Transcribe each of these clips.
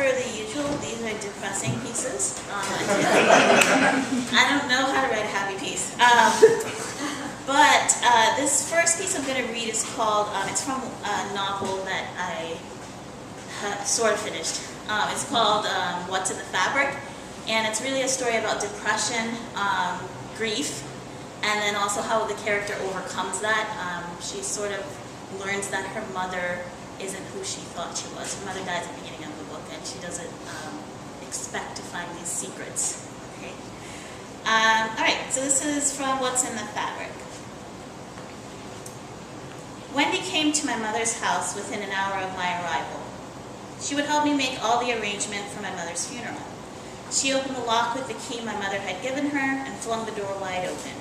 per the usual, these are depressing pieces. I don't know how to write a happy piece. But this first piece I'm going to read is called, it's from a novel that I sort of finished. It's called What's in the Fabric, and it's really a story about depression, grief, and then also how the character overcomes that. She sort of learns that her mother isn't who she thought she was. Her mother dies at the beginning of the book, and she doesn't expect to find these secrets. Okay. All right, so this is from What's in the Fabric. Wendy came to my mother's house within an hour of my arrival. She would help me make all the arrangement for my mother's funeral. She opened the lock with the key my mother had given her and flung the door wide open.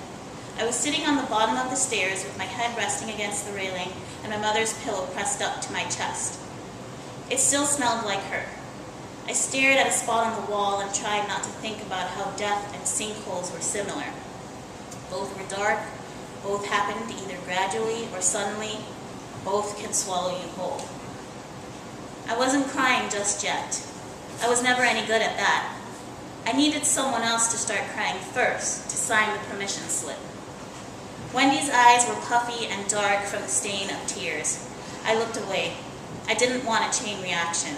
I was sitting on the bottom of the stairs with my head resting against the railing and my mother's pillow pressed up to my chest. It still smelled like her. I stared at a spot on the wall and tried not to think about how death and sinkholes were similar. Both were dark, both happened either gradually or suddenly, both can swallow you whole. I wasn't crying just yet. I was never any good at that. I needed someone else to start crying first, to sign the permission slip. Wendy's eyes were puffy and dark from the stain of tears. I looked away. I didn't want a chain reaction.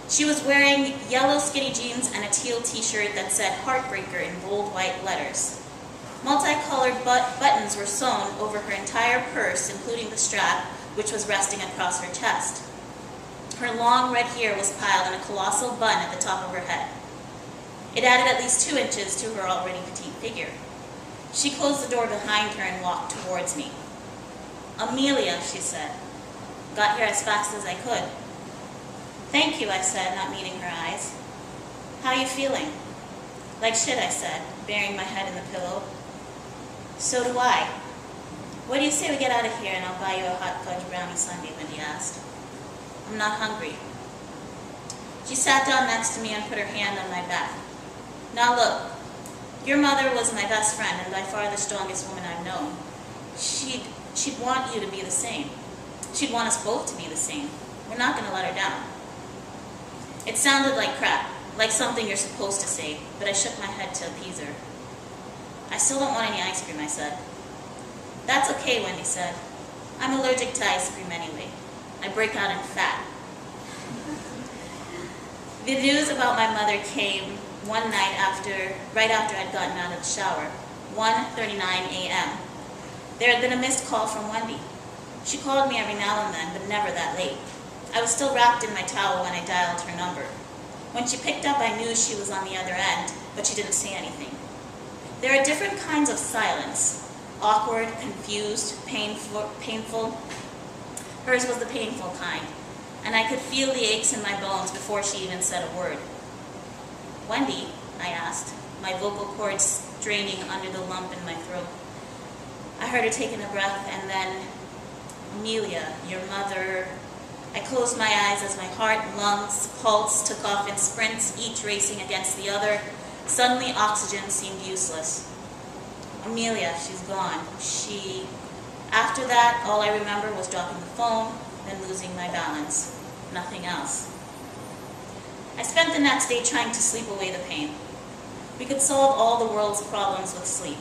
She was wearing yellow skinny jeans and a teal t-shirt that said Heartbreaker in bold white letters. Multicolored buttons were sewn over her entire purse, including the strap, which was resting across her chest. Her long red hair was piled in a colossal bun at the top of her head. It added at least 2 inches to her already petite figure. She closed the door behind her and walked towards me. "Amelia," she said. "Got here as fast as I could." "Thank you," I said, not meeting her eyes. "How you feeling?" "Like shit," I said, burying my head in the pillow. "So do I." "What do you say we get out of here and I'll buy you a hot fudge brownie sundae," Wendy asked. "I'm not hungry." She sat down next to me and put her hand on my back. "Now look, your mother was my best friend and by far the strongest woman I've known. She'd want you to be the same. She'd want us both to be the same. We're not going to let her down." It sounded like crap, like something you're supposed to say, but I shook my head to appease her. "I still don't want any ice cream," I said. "That's okay," Wendy said. "I'm allergic to ice cream anyway. I break out in fat." The news about my mother came one night right after I'd gotten out of the shower, 1:39 a.m. There had been a missed call from Wendy. She called me every now and then, but never that late. I was still wrapped in my towel when I dialed her number. When she picked up, I knew she was on the other end, but she didn't say anything. There are different kinds of silence: awkward, confused, painful. Hers was the painful kind, and I could feel the aches in my bones before she even said a word. "Wendy," I asked, my vocal cords straining under the lump in my throat. I heard her taking a breath, and then, "Amelia, your mother..." I closed my eyes as my heart, lungs, pulse took off in sprints, each racing against the other. Suddenly, oxygen seemed useless. "Amelia, she's gone. After that, all I remember was dropping the phone, then losing my balance. Nothing else. I spent the next day trying to sleep away the pain. We could solve all the world's problems with sleep.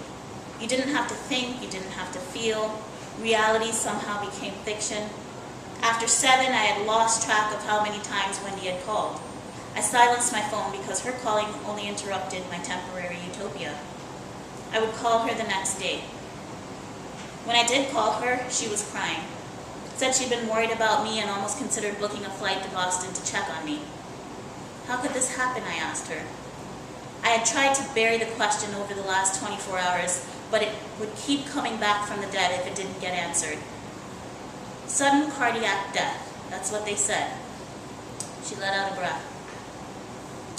You didn't have to think, you didn't have to feel. Reality somehow became fiction. After 7, I had lost track of how many times Wendy had called. I silenced my phone because her calling only interrupted my temporary utopia. I would call her the next day. When I did call her, she was crying. Said she'd been worried about me and almost considered booking a flight to Boston to check on me. "How could this happen?" I asked her. I had tried to bury the question over the last 24 hours, but it would keep coming back from the dead if it didn't get answered. "Sudden cardiac death, that's what they said." She let out a breath.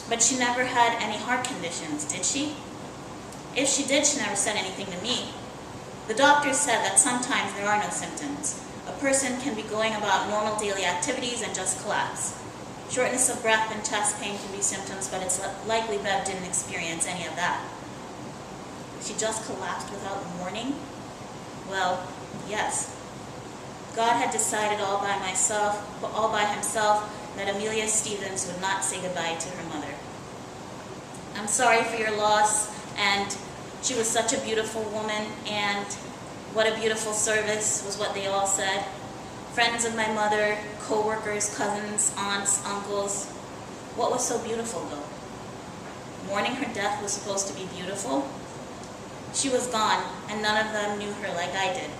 "But she never had any heart conditions, did she?" "If she did, she never said anything to me. The doctors said that sometimes there are no symptoms. A person can be going about normal daily activities and just collapse. Shortness of breath and chest pain can be symptoms, but it's likely Bev didn't experience any of that." "She just collapsed without warning?" "Well, yes. God had decided all by himself that Amelia Stevens would not say goodbye to her mother. I'm sorry for your loss, and she was such a beautiful woman, and what a beautiful service was what they all said. Friends of my mother, co-workers, cousins, aunts, uncles. What was so beautiful, though? Mourning her death was supposed to be beautiful? She was gone, and none of them knew her like I did.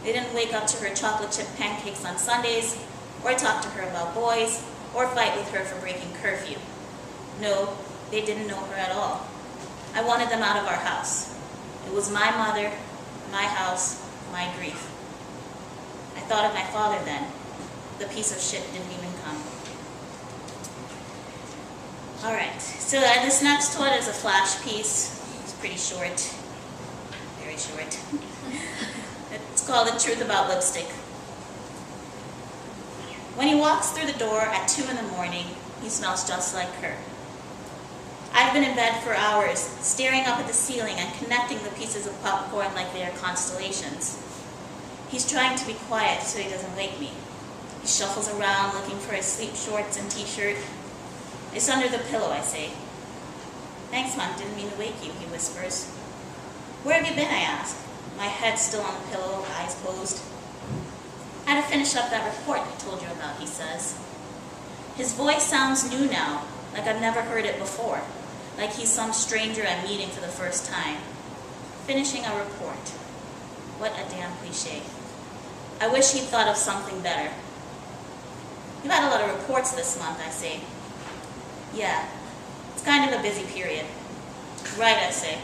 They didn't wake up to her chocolate chip pancakes on Sundays, or talk to her about boys, or fight with her for breaking curfew. No, they didn't know her at all. I wanted them out of our house. It was my mother, my house, my grief. I thought of my father then. The piece of shit didn't even come. Alright, so this next one is a flash piece. It's pretty short. Very short. It's called The Truth About Lipstick. When he walks through the door at 2 in the morning, he smells just like her. I've been in bed for hours, staring up at the ceiling and connecting the pieces of popcorn like they are constellations. He's trying to be quiet so he doesn't wake me. He shuffles around looking for his sleep shorts and t-shirt. It's under the pillow, I say. Thanks, hon, didn't mean to wake you, he whispers. Where have you been, I ask, my head still on the pillow, eyes closed. Had to finish up that report I told you about, he says. His voice sounds new now, like I've never heard it before, like he's some stranger I'm meeting for the first time. Finishing a report. What a damn cliche. I wish he'd thought of something better. You've had a lot of reports this month, I say. Yeah, it's kind of a busy period. Right, I say.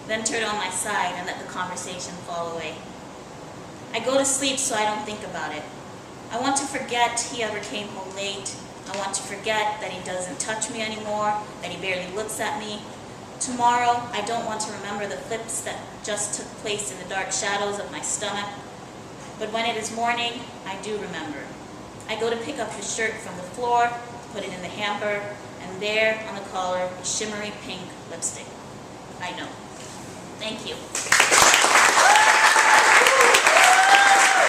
Then turn on my side and let the conversation fall away. I go to sleep so I don't think about it. I want to forget he ever came home late. I want to forget that he doesn't touch me anymore, that he barely looks at me. Tomorrow, I don't want to remember the flips that just took place in the dark shadows of my stomach. But when it is morning, I do remember. I go to pick up his shirt from the floor, put it in the hamper, and there on the collar, shimmery pink lipstick. I know. Thank you.